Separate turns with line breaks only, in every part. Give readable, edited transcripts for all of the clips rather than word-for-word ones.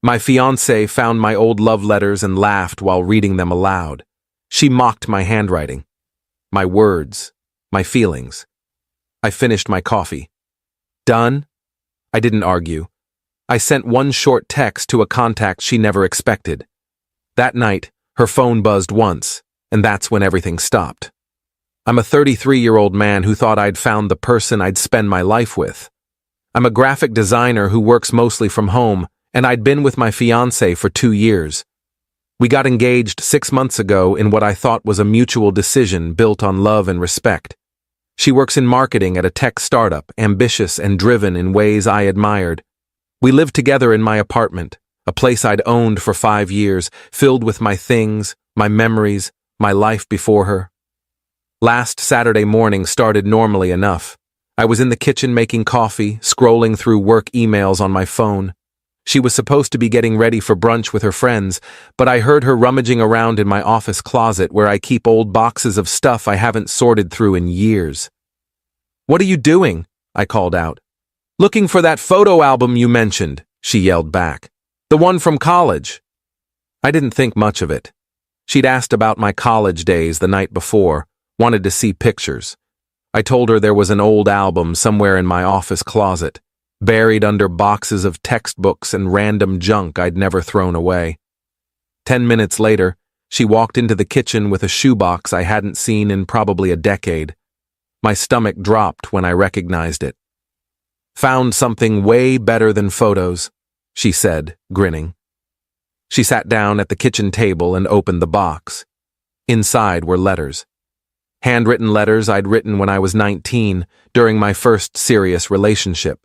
My fiancée found my old love letters and laughed while reading them aloud. She mocked my handwriting, my words, my feelings. I finished my coffee. Done? I didn't argue. I sent one short text to a contact she never expected. That night, her phone buzzed once, and that's when everything stopped. I'm a 33-year-old man who thought I'd found the person I'd spend my life with. I'm a graphic designer who works mostly from home, and I'd been with my fiancée for 2 years. We got engaged 6 months ago in what I thought was a mutual decision built on love and respect. She works in marketing at a tech startup, ambitious and driven in ways I admired. We lived together in my apartment, a place I'd owned for 5 years, filled with my things, my memories, my life before her. Last Saturday morning started normally enough. I was in the kitchen making coffee, scrolling through work emails on my phone. She was supposed to be getting ready for brunch with her friends, but I heard her rummaging around in my office closet where I keep old boxes of stuff I haven't sorted through in years. "What are you doing?" I called out. "Looking for that photo album you mentioned," she yelled back. "The one from college." I didn't think much of it. She'd asked about my college days the night before, wanted to see pictures. I told her there was an old album somewhere in my office closet, buried under boxes of textbooks and random junk I'd never thrown away. 10 minutes later, she walked into the kitchen with a shoebox I hadn't seen in probably a decade. My stomach dropped when I recognized it. "Found something way better than photos," she said, grinning. She sat down at the kitchen table and opened the box. Inside were letters. Handwritten letters I'd written when I was 19, during my first serious relationship.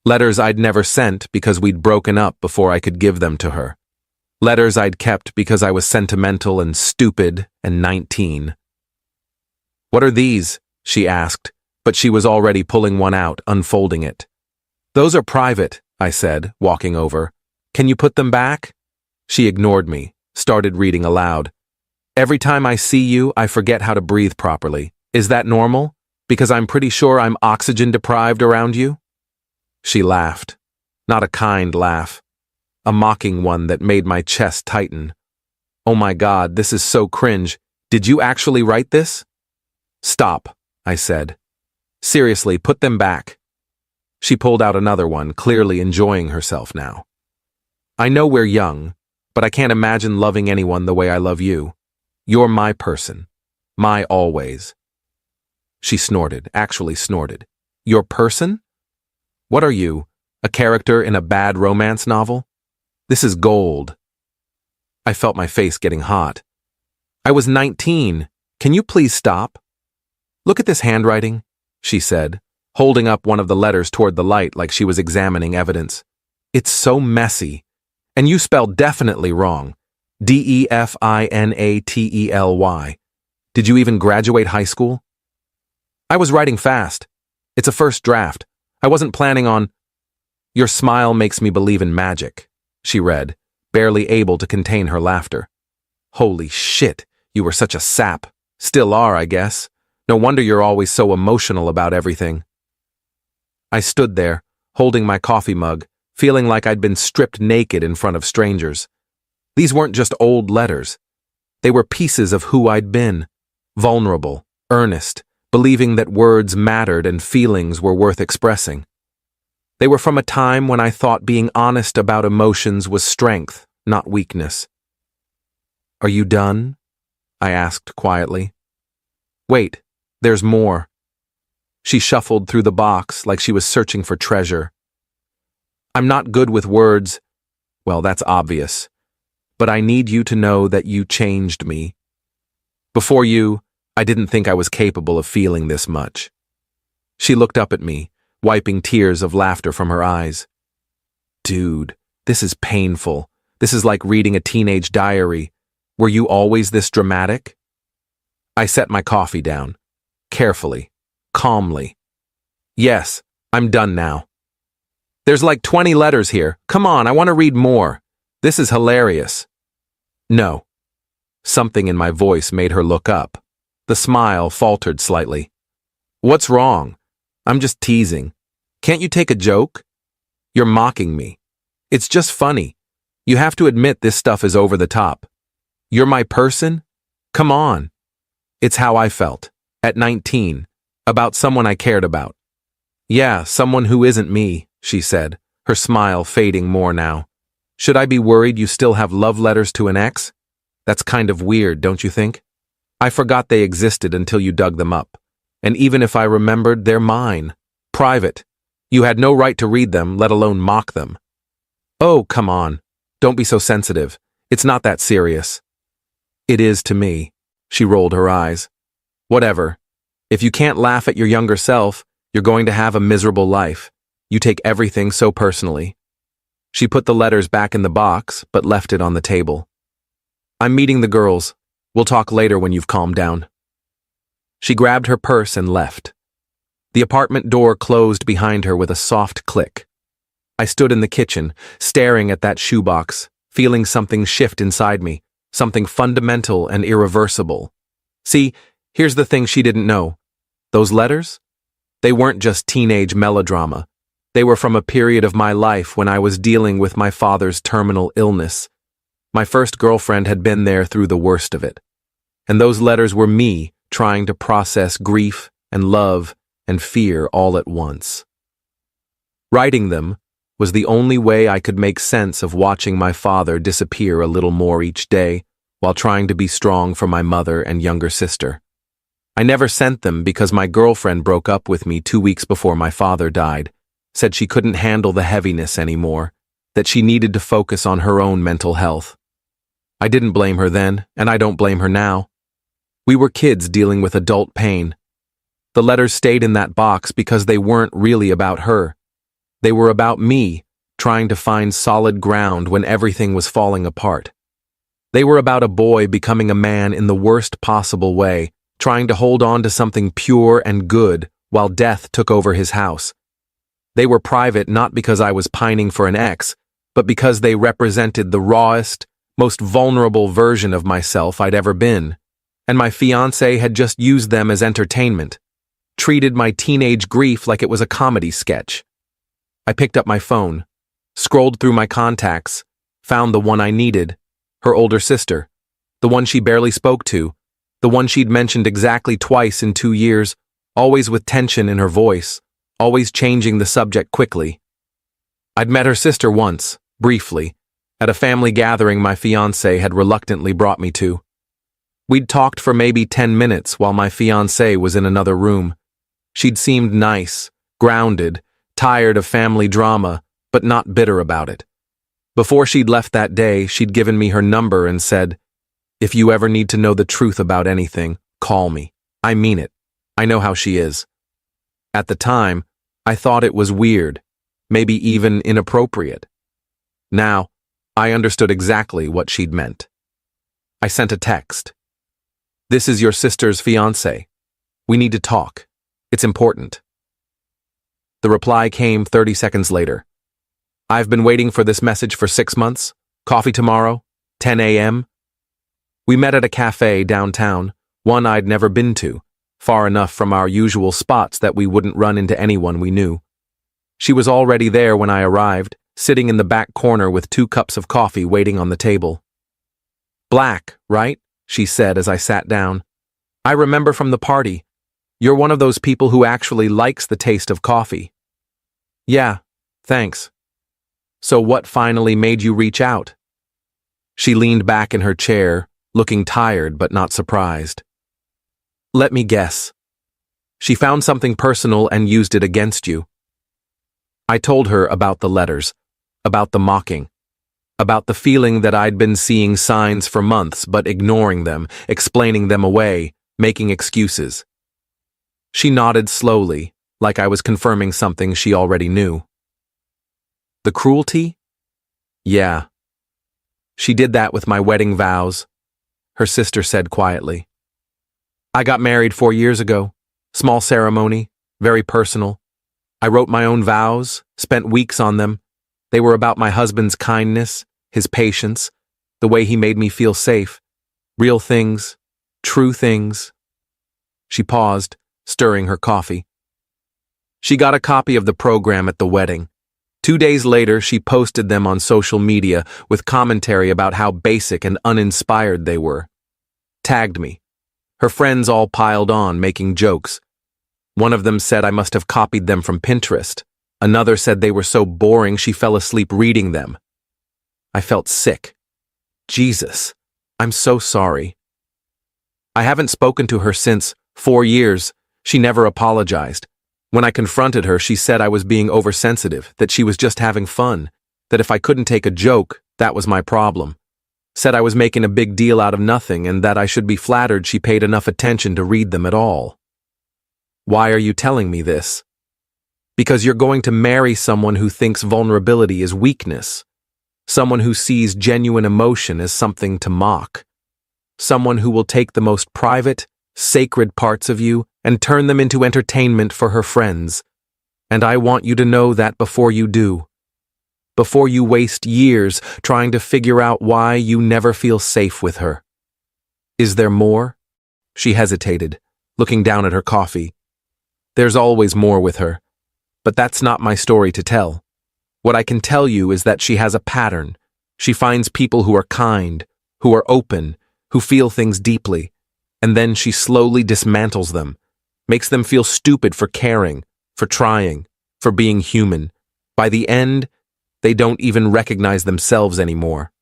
Letters I'd never sent because we'd broken up before I could give them to her. Letters I'd kept because I was sentimental and stupid and 19. "What are these?" she asked, but she was already pulling one out, unfolding it. "Those are private," I said, walking over. "Can you put them back?" She ignored me, started reading aloud. "Every time I see you, I forget how to breathe properly. Is that normal? Because I'm pretty sure I'm oxygen deprived around you?" She laughed. Not a kind laugh. A mocking one that made my chest tighten. "Oh my God, this is so cringe. Did you actually write this?" "Stop," I said. "Seriously, put them back." She pulled out another one, clearly enjoying herself now. "I know we're young, but I can't imagine loving anyone the way I love you. You're my person. My always." She snorted, actually snorted. "Your person? What are you, a character in a bad romance novel? This is gold." I felt my face getting hot. "I was 19. Can you please stop?" "Look at this handwriting," she said, holding up one of the letters toward the light like she was examining evidence. "It's so messy. And you spelled definitely wrong. Definately. Did you even graduate high school?" "I was writing fast. It's a first draft. I wasn't planning on—" "Your smile makes me believe in magic," she read, barely able to contain her laughter. "Holy shit, you were such a sap. Still are, I guess. No wonder you're always so emotional about everything." I stood there, holding my coffee mug, feeling like I'd been stripped naked in front of strangers. These weren't just old letters. They were pieces of who I'd been. Vulnerable, earnest, believing that words mattered and feelings were worth expressing. They were from a time when I thought being honest about emotions was strength, not weakness. "Are you done?" I asked quietly. "Wait, there's more." She shuffled through the box like she was searching for treasure. "I'm not good with words. Well, that's obvious. But I need you to know that you changed me. Before you, I didn't think I was capable of feeling this much." She looked up at me, wiping tears of laughter from her eyes. "Dude, this is painful. This is like reading a teenage diary. Were you always this dramatic?" I set my coffee down, carefully, calmly. "Yes, I'm done now. There's like 20 letters here. Come on, I want to read more. This is hilarious." "No." Something in my voice made her look up. The smile faltered slightly. "What's wrong? I'm just teasing. Can't you take a joke? You're mocking me. It's just funny. You have to admit this stuff is over the top. You're my person? Come on. It's how I felt, at 19, about someone I cared about. Yeah, someone who isn't me, she said, her smile fading more now. Should I be worried you still have love letters to an ex? That's kind of weird, don't you think? I forgot they existed until you dug them up. And even if I remembered, they're mine. Private. You had no right to read them, let alone mock them. Oh, come on. Don't be so sensitive. It's not that serious. It is to me. She rolled her eyes. Whatever. If you can't laugh at your younger self, you're going to have a miserable life. You take everything so personally. She put the letters back in the box, but left it on the table. I'm meeting the girls. We'll talk later when you've calmed down. She grabbed her purse and left. The apartment door closed behind her with a soft click. I stood in the kitchen, staring at that shoebox, feeling something shift inside me, something fundamental and irreversible. See, here's the thing she didn't know. Those letters? They weren't just teenage melodrama. They were from a period of my life when I was dealing with my father's terminal illness. My first girlfriend had been there through the worst of it. And those letters were me trying to process grief and love and fear all at once. Writing them was the only way I could make sense of watching my father disappear a little more each day while trying to be strong for my mother and younger sister. I never sent them because my girlfriend broke up with me 2 weeks before my father died, said she couldn't handle the heaviness anymore, that she needed to focus on her own mental health. I didn't blame her then, and I don't blame her now. We were kids dealing with adult pain. The letters stayed in that box because they weren't really about her. They were about me, trying to find solid ground when everything was falling apart. They were about a boy becoming a man in the worst possible way, trying to hold on to something pure and good while death took over his house. They were private not because I was pining for an ex, but because they represented the rawest, most vulnerable version of myself I'd ever been, and my fiancé had just used them as entertainment, treated my teenage grief like it was a comedy sketch. I picked up my phone, scrolled through my contacts, found the one I needed, her older sister, the one she barely spoke to, the one she'd mentioned exactly twice in 2 years, always with tension in her voice, always changing the subject quickly. I'd met her sister once, briefly, at a family gathering my fiancé had reluctantly brought me to. We'd talked for maybe 10 minutes while my fiancé was in another room. She'd seemed nice, grounded, tired of family drama, but not bitter about it. Before she'd left that day, she'd given me her number and said, "If you ever need to know the truth about anything, call me. I mean it. I know how she is." At the time, I thought it was weird, maybe even inappropriate. Now, I understood exactly what she'd meant. I sent a text. "This is your sister's fiancé. We need to talk. It's important." The reply came 30 seconds later. "I've been waiting for this message for 6 months. Coffee tomorrow, 10 a.m. We met at a cafe downtown, one I'd never been to, far enough from our usual spots that we wouldn't run into anyone we knew. She was already there when I arrived, sitting in the back corner with 2 cups of coffee waiting on the table. "Black, right?" she said as I sat down. "I remember from the party. You're one of those people who actually likes the taste of coffee." "Yeah, thanks. So what finally made you reach out?" She leaned back in her chair, looking tired but not surprised. "Let me guess. She found something personal and used it against you." I told her about the letters, about the mocking, about the feeling that I'd been seeing signs for months but ignoring them, explaining them away, making excuses. She nodded slowly, like I was confirming something she already knew. "The cruelty? Yeah. She did that with my wedding vows," her sister said quietly. "I got married 4 years ago. Small ceremony, very personal. I wrote my own vows, spent weeks on them. They were about my husband's kindness, his patience, the way he made me feel safe. Real things, true things." She paused, stirring her coffee. "She got a copy of the program at the wedding. 2 days later, she posted them on social media with commentary about how basic and uninspired they were. Tagged me. Her friends all piled on, making jokes. One of them said I must have copied them from Pinterest. Another said they were so boring she fell asleep reading them. I felt sick. Jesus, I'm so sorry. I haven't spoken to her since 4 years. She never apologized. When I confronted her, she said I was being oversensitive, that she was just having fun, that if I couldn't take a joke, that was my problem. Said I was making a big deal out of nothing and that I should be flattered she paid enough attention to read them at all. Why are you telling me this? Because you're going to marry someone who thinks vulnerability is weakness. Someone who sees genuine emotion as something to mock. Someone who will take the most private, sacred parts of you and turn them into entertainment for her friends. And I want you to know that before you do. Before you waste years trying to figure out why you never feel safe with her. Is there more? She hesitated, looking down at her coffee. There's always more with her. But that's not my story to tell. What I can tell you is that she has a pattern. She finds people who are kind, who are open, who feel things deeply, and then she slowly dismantles them, makes them feel stupid for caring, for trying, for being human. By the end, they don't even recognize themselves anymore.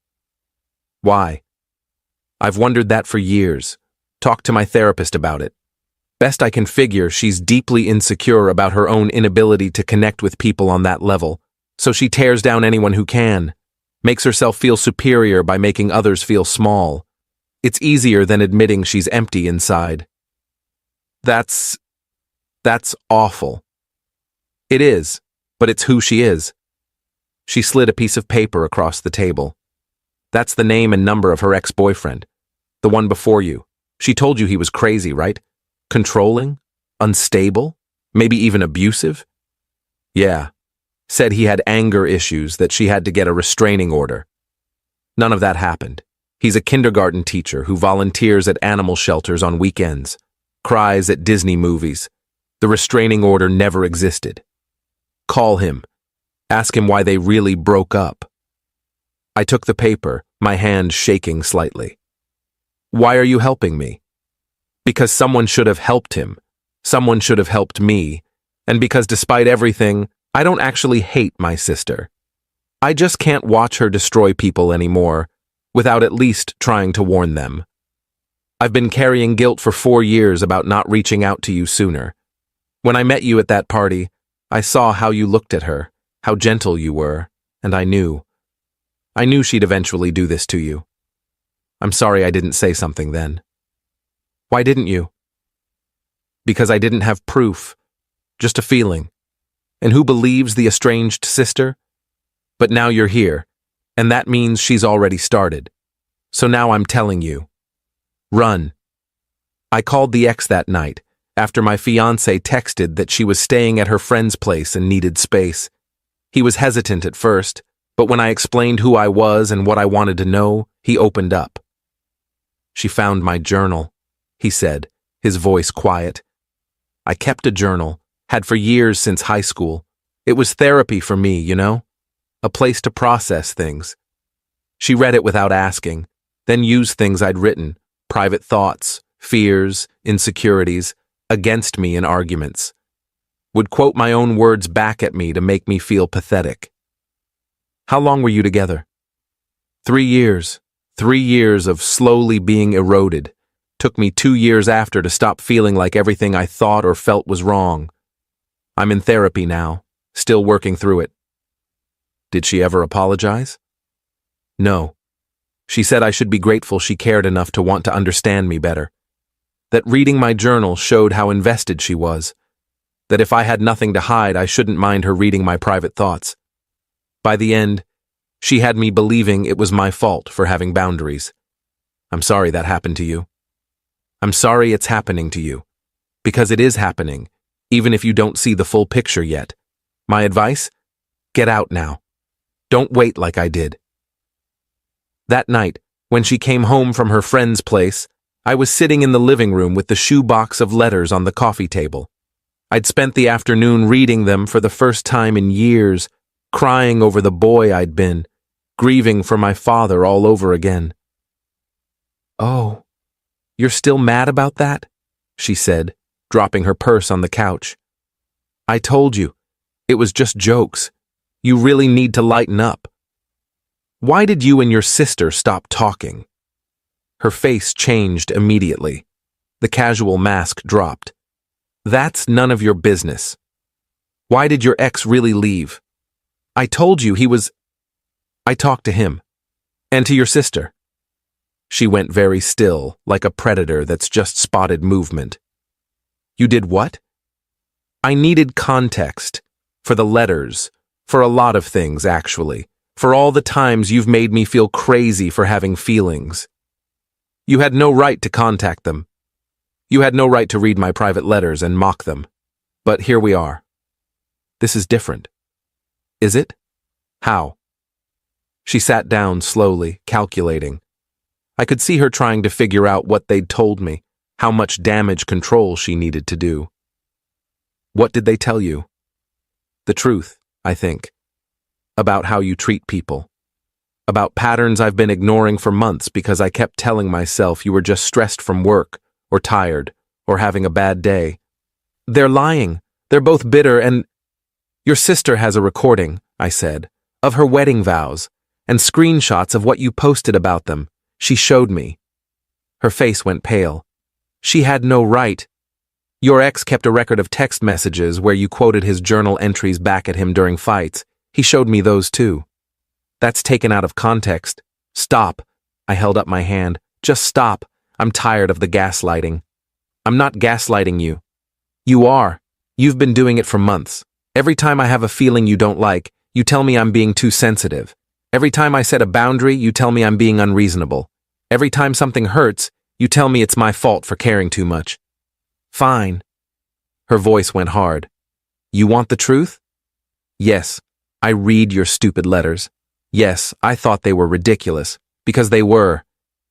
Why? I've wondered that for years. Talked to my therapist about it. Best I can figure, she's deeply insecure about her own inability to connect with people on that level, so she tears down anyone who can, makes herself feel superior by making others feel small. It's easier than admitting she's empty inside. That's awful. It is, but it's who she is. She slid a piece of paper across the table. That's the name and number of her ex-boyfriend. The one before you. She told you he was crazy, right? Controlling? Unstable? Maybe even abusive? Yeah. Said he had anger issues, that she had to get a restraining order. None of that happened. He's a kindergarten teacher who volunteers at animal shelters on weekends, cries at Disney movies. The restraining order never existed. Call him. Ask him why they really broke up. I took the paper, my hand shaking slightly. Why are you helping me? Because someone should have helped him. Someone should have helped me. And because despite everything, I don't actually hate my sister. I just can't watch her destroy people anymore, without at least trying to warn them. I've been carrying guilt for 4 years about not reaching out to you sooner. When I met you at that party, I saw how you looked at her, how gentle you were, and I knew. I knew she'd eventually do this to you. I'm sorry I didn't say something then. Why didn't you? Because I didn't have proof, just a feeling. And who believes the estranged sister? But now you're here, and that means she's already started. So now I'm telling you. Run. I called the ex that night, after my fiancé texted that she was staying at her friend's place and needed space. He was hesitant at first, but when I explained who I was and what I wanted to know, he opened up. She found my journal, he said, his voice quiet. I kept a journal, had for years since high school. It was therapy for me, you know? A place to process things. She read it without asking, then used things I'd written, private thoughts, fears, insecurities, against me in arguments. Would quote my own words back at me to make me feel pathetic. How long were you together? 3 years. 3 years of slowly being eroded. Took me 2 years after to stop feeling like everything I thought or felt was wrong. I'm in therapy now, still working through it. Did she ever apologize? No. She said I should be grateful she cared enough to want to understand me better. That reading my journal showed how invested she was. That if I had nothing to hide, I shouldn't mind her reading my private thoughts. By the end, she had me believing it was my fault for having boundaries. I'm sorry that happened to you. I'm sorry it's happening to you. Because it is happening, even if you don't see the full picture yet. My advice? Get out now. Don't wait like I did. That night, when she came home from her friend's place, I was sitting in the living room with the shoebox of letters on the coffee table. I'd spent the afternoon reading them for the first time in years, crying over the boy I'd been, grieving for my father all over again. "Oh, you're still mad about that?" she said, dropping her purse on the couch. "I told you, it was just jokes. You really need to lighten up. Why did you and your sister stop talking?" Her face changed immediately. The casual mask dropped. "That's none of your business. Why did your ex really leave? I told you he was—" "I talked to him. And to your sister." She went very still, like a predator that's just spotted movement. "You did what?" "I needed context. For the letters. For a lot of things, actually. For all the times you've made me feel crazy for having feelings. You had no right to contact them. You had no right to read my private letters and mock them. But here we are. This is different. Is it? How?" She sat down slowly, calculating. I could see her trying to figure out what they'd told me, how much damage control she needed to do. "What did they tell you?" "The truth, I think. About how you treat people. About patterns I've been ignoring for months because I kept telling myself you were just stressed from work, or tired, or having a bad day. They're lying. They're both bitter and—" "Your sister has a recording," I said, "of her wedding vows, and screenshots of what you posted about them. She showed me." Her face went pale. "She had no right. Your ex kept a record of text messages where you quoted his journal entries back at him during fights. He showed me those too. That's taken out of context. Stop." I held up my hand. "Just stop. I'm tired of the gaslighting." "I'm not gaslighting you." "You are. You've been doing it for months. Every time I have a feeling you don't like, you tell me I'm being too sensitive. Every time I set a boundary, you tell me I'm being unreasonable. Every time something hurts, you tell me it's my fault for caring too much." "Fine." Her voice went hard. "You want the truth?" "Yes. I read your stupid letters. Yes, I thought they were ridiculous. Because they were.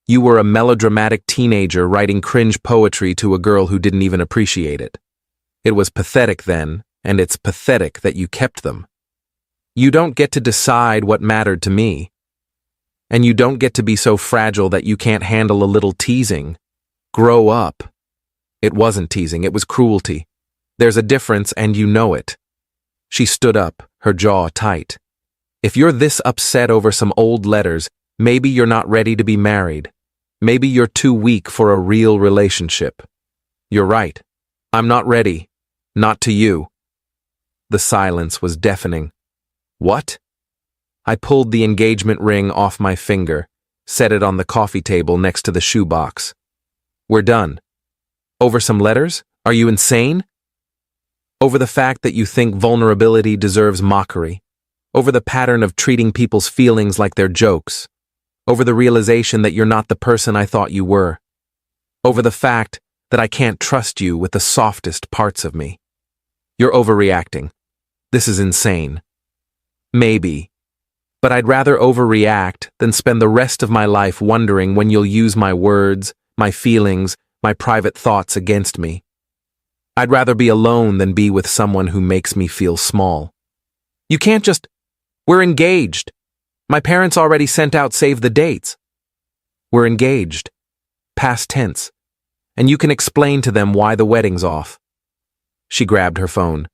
You were a melodramatic teenager writing cringe poetry to a girl who didn't even appreciate it. It was pathetic then, and it's pathetic that you kept them. You don't get to decide what mattered to me. And you don't get to be so fragile that you can't handle a little teasing. Grow up." It wasn't teasing, it was cruelty. There's a difference, and you know it. She stood up, her jaw tight. "If you're this upset over some old letters, maybe you're not ready to be married. Maybe you're too weak for a real relationship. You're right. I'm not ready. Not to you." The silence was deafening. "What?" I pulled the engagement ring off my finger, set it on the coffee table next to the shoebox. "We're done. Over some letters? Are you insane? Over the fact that you think vulnerability deserves mockery. Over the pattern of treating people's feelings like they're jokes. Over the realization that you're not the person I thought you were. Over the fact that I can't trust you with the softest parts of me. You're overreacting. This is insane. Maybe. But I'd rather overreact than spend the rest of my life wondering when you'll use my words, my feelings, my private thoughts against me. I'd rather be alone than be with someone who makes me feel small. You can't just— We're engaged. My parents already sent out save the dates. We're engaged. Past tense. And you can explain to them why the wedding's off." She grabbed her phone.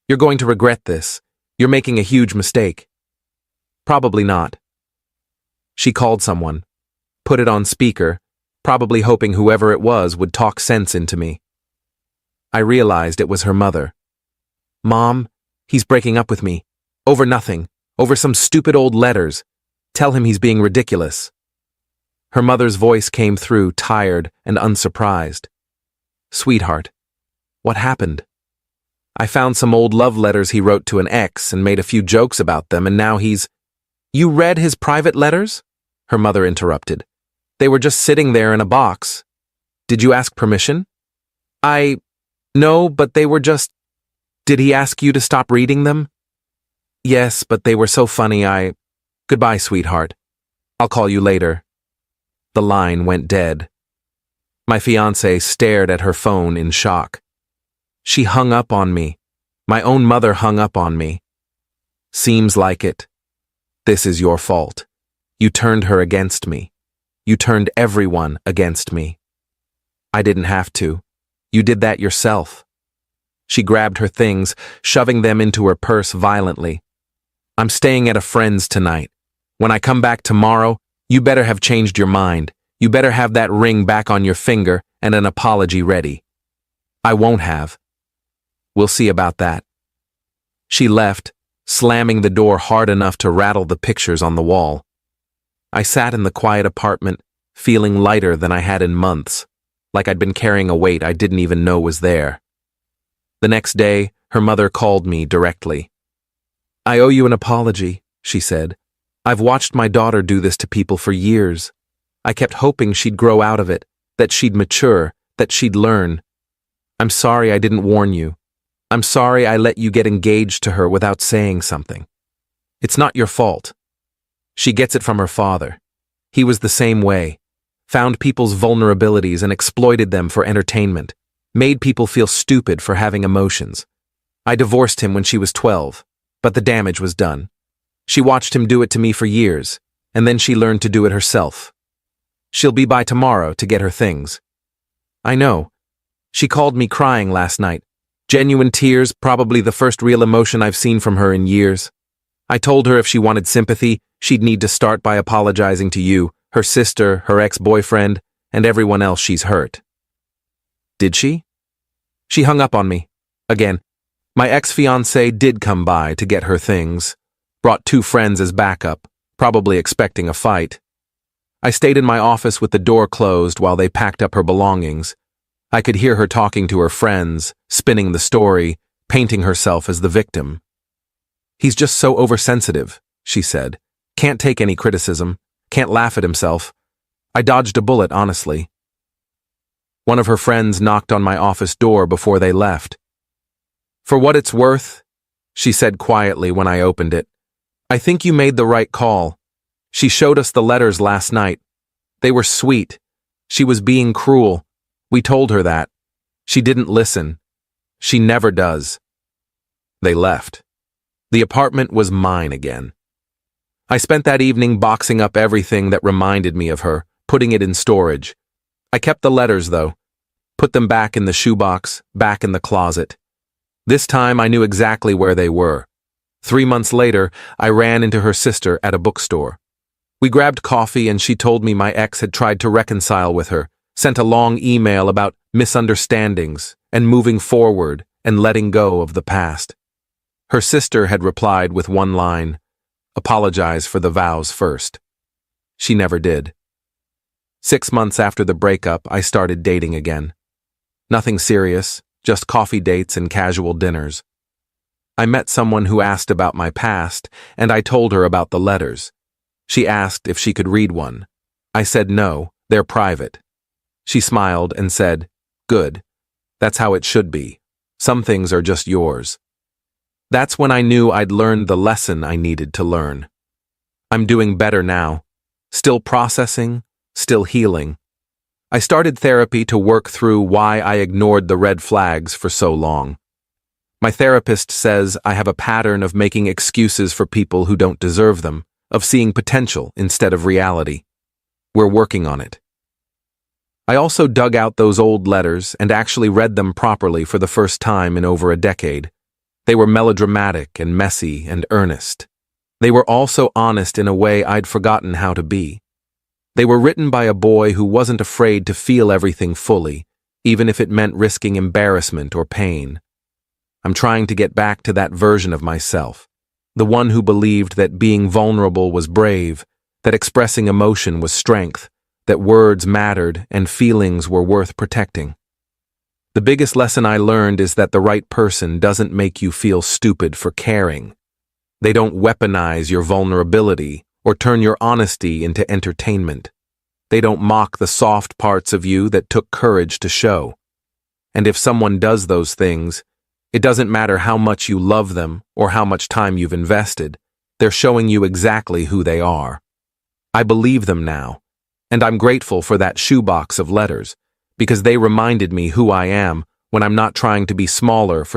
"You're going to regret this. You're making a huge mistake." "Probably not." She called someone, put it on speaker, probably hoping whoever it was would talk sense into me. I realized it was her mother. "Mom, he's breaking up with me. Over nothing. Over some stupid old letters. Tell him he's being ridiculous." Her mother's voice came through, tired and unsurprised. "Sweetheart, what happened?" "I found some old love letters he wrote to an ex and made a few jokes about them, and now he's—" "You read his private letters?" Her mother interrupted. "They were just sitting there in a box. Did you ask permission?" No, but they were just—" "Did he ask you to stop reading them?" "Yes, but they were so funny Goodbye, sweetheart. I'll call you later." The line went dead. My fiancée stared at her phone in shock. She hung up on me. My own mother hung up on me. Seems like it. This is your fault. You turned her against me. You turned everyone against me. I didn't have to. You did that yourself. She grabbed her things, shoving them into her purse violently. I'm staying at a friend's tonight. When I come back tomorrow, you better have changed your mind. You better have that ring back on your finger and an apology ready. I won't have. We'll see about that. She left, slamming the door hard enough to rattle the pictures on the wall. I sat in the quiet apartment, feeling lighter than I had in months, like I'd been carrying a weight I didn't even know was there. The next day, her mother called me directly. I owe you an apology, she said. I've watched my daughter do this to people for years. I kept hoping she'd grow out of it, that she'd mature, that she'd learn. I'm sorry I didn't warn you. I'm sorry I let you get engaged to her without saying something. It's not your fault. She gets it from her father. He was the same way. Found people's vulnerabilities and exploited them for entertainment. Made people feel stupid for having emotions. I divorced him when she was 12, but the damage was done. She watched him do it to me for years, and then she learned to do it herself. She'll be by tomorrow to get her things. I know. She called me crying last night. Genuine tears, probably the first real emotion I've seen from her in years. I told her if she wanted sympathy, she'd need to start by apologizing to you, her sister, her ex-boyfriend, and everyone else she's hurt. Did she? She hung up on me. Again, my ex-fiancé did come by to get her things. Brought 2 friends as backup, probably expecting a fight. I stayed in my office with the door closed while they packed up her belongings. I could hear her talking to her friends, spinning the story, painting herself as the victim. He's just so oversensitive, she said. Can't take any criticism. Can't laugh at himself. I dodged a bullet, honestly. One of her friends knocked on my office door before they left. For what it's worth, she said quietly when I opened it, I think you made the right call. She showed us the letters last night. They were sweet. She was being cruel. We told her that. She didn't listen. She never does. They left. The apartment was mine again. I spent that evening boxing up everything that reminded me of her, putting it in storage. I kept the letters, though. Put them back in the shoebox, back in the closet. This time I knew exactly where they were. 3 months later, I ran into her sister at a bookstore. We grabbed coffee and she told me my ex had tried to reconcile with her, sent a long email about misunderstandings and moving forward and letting go of the past. Her sister had replied with one line, apologize for the vows first. She never did. 6 months after the breakup, I started dating again. Nothing serious, just coffee dates and casual dinners. I met someone who asked about my past, and I told her about the letters. She asked if she could read one. I said no, they're private. She smiled and said, good. That's how it should be. Some things are just yours. That's when I knew I'd learned the lesson I needed to learn. I'm doing better now. Still processing, still healing. I started therapy to work through why I ignored the red flags for so long. My therapist says I have a pattern of making excuses for people who don't deserve them, of seeing potential instead of reality. We're working on it. I also dug out those old letters and actually read them properly for the first time in over a decade. They were melodramatic and messy and earnest. They were also honest in a way I'd forgotten how to be. They were written by a boy who wasn't afraid to feel everything fully, even if it meant risking embarrassment or pain. I'm trying to get back to that version of myself, the one who believed that being vulnerable was brave, that expressing emotion was strength, that words mattered and feelings were worth protecting. The biggest lesson I learned is that the right person doesn't make you feel stupid for caring. They don't weaponize your vulnerability or turn your honesty into entertainment. They don't mock the soft parts of you that took courage to show. And if someone does those things, it doesn't matter how much you love them or how much time you've invested, they're showing you exactly who they are. I believe them now. And I'm grateful for that shoebox of letters, because they reminded me who I am when I'm not trying to be smaller for